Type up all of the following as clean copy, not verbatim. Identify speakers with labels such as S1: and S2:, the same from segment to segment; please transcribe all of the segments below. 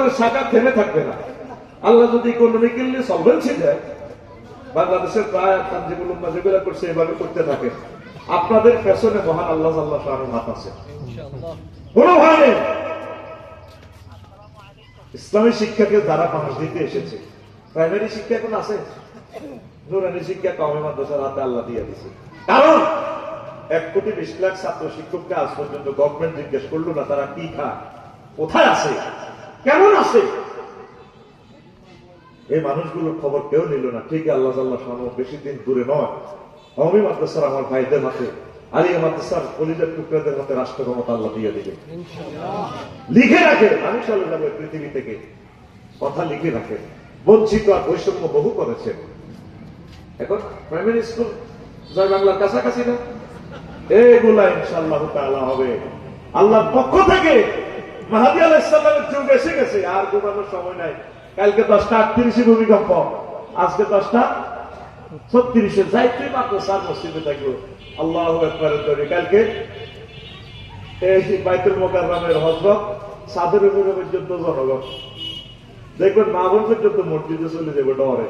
S1: বাংলাদেশের শাখা থেমে থাকবে না। আল্লাহ যদি ইকোনমিক্যালি সলভেন্সি দেয়, বাংলাদেশের প্রায় তানজিমুল উম্মাহ যেগুলো করছে এভাবে করতে থাকে, আপনাদের পেছনে মহান আল্লাহ আল্লাহ শাহরুর হাত আছে, কোনো ভয় নেই। ইসলামী শিক্ষাকে যারা মানুষ দিতে এসেছে, প্রাইমারি শিক্ষা এখন আছে, নুরানি শিক্ষা কওমি মাদ্রাসার হাতে আল্লাহ দিয়ে দিচ্ছে। কারণ 1,20,00,000 ছাত্র শিক্ষককে আজ পর্যন্ত গভর্নমেন্ট জিজ্ঞেস করলো না তারা কি খায়, কোথায় আছে, কেমন আছে। এই মানুষগুলোর খবর কেউ নিল না। ঠিক আল্লাহ আল্লাহ শাহরুর বেশি দিন দূরে নয়, কওমি মাদ্রাসার আমার ভাইদের হাতে, আলিয়া মাদ্রাসার কলিজার টুকরাদের হাতে রাষ্ট্র ক্ষমতা আল্লাহ দিয়ে দিবে। লিখে রাখে, আমি চলে যাবো পৃথিবী থেকে, কথা লিখে রাখে। বঞ্চিত আর বৈষম্য বহু করেছেন। এখন প্রাইমারি স্কুল জয় বাংলার কাছাকাছি না, এগুলা ইনশাআল্লাহ তাআলা হবে আল্লাহর পক্ষ থেকে। মাহদী আলাইহিস সালামের যুগ এসে গেছে, আর ঘুমানোর সময় নাই। কালকে 10:38 ভূমিকম্প, আজকে 10:36 যাইতে মাত্র 4 মসজিদে থাকলো। আল্লাহু আকবার। কালকে এই বাইতুল মুকাররমের হযরত সাদের উপরে পর্যন্ত জনগণ, দেখবেন মা বোন পর্যন্ত মসজিদে চলে যাবে ডরে।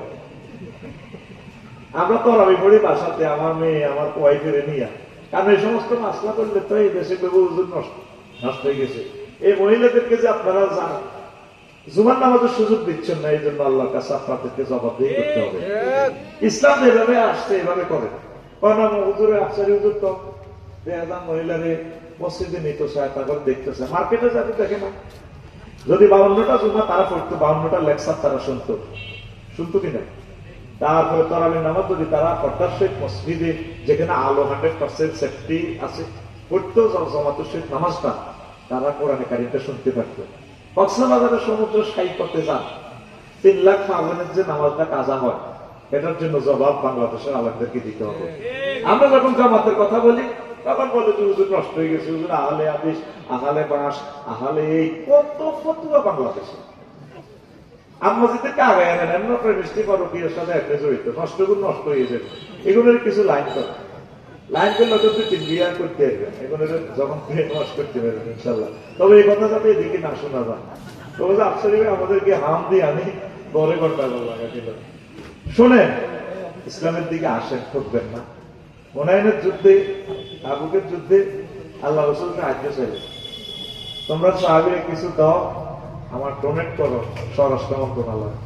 S1: আমরা তো আমি পড়ি বাসাতে, আমার মেয়ে আমার ওয়াইফের নিয়ে, কারণ এই সমস্ত মাসলা করলে তো এই দেশে নষ্ট হয়ে গেছে। এই মহিলাদেরকে যে আপনারা জানেন জুমার নামাজের সুযোগ দিচ্ছেন না, এই জন্য আল্লাহর কাছে আপনাদেরকে জবাবদিহি করতে হবে। ইসলাম এভাবে আসছে, এভাবে করে হুজুরে আফসারি হুজুর তো 2000 মহিলারে মসজিদে নিত, তারপর দেখতেছে, মার্কেটে যাতে দেখে না। যদি 52টা জুমা তারা পড়তো, 52টা লেকচার তারা শুনতো কিনা। তারপরে তারাবি নামাজ যদি তারা পর্দার সহিত মসজিদে, যেখানে আলো 100% সেফটি আছে, পড়তো জামাতের সহিত নামাজটা, তারা কোরআনে কারিমটা শুনতে পারতো। কক্সবাজারের সমুদ্র সাই করতে যান, 3 লাখ মাওলানার যে নামাজটা কাজা হয়, এটার জন্য জবাব বাংলাদেশের আলেমদেরকে দিতে হবে। আমরা যখন জামাতের কথা বলি তখন বলে যে হুজুর নষ্ট হয়ে গেছে, হুজুর আহলে হাদিস, আহলে বাস, আহলে এই কত ফতোয়া বাংলাদেশে। আমমাজিতে কাগে আনেন না, প্রেমিস্টি পরকীয়ার সাথে একটা জড়িত, নষ্ট হয়ে যাবে। এগুলোর কিছু লাইন করে, লাইন করলে তো 3 বিয়া করতে হবে, এগুলো যখন ওয়াশ করতে পারবেন ইনশাল্লাহ। তবে এই কথা যাতে এদিকে না শোনা যায়, তবে আফসারি আমাদেরকে হাম দিয়ে আনি বড় ঘন্টা লাগা দিল। শোনেন, ইসলামের দিকে আসেন, ঠকবেন না। হুনাইনের যুদ্ধে, তাবুকের যুদ্ধে আল্লাহ রাসূলকে সাহায্য চাইলেন, তোমরা সাহাবীরা কিছু দাও, আমার ডোনেট করো স্বরাষ্ট্র মন্ত্রণালয়।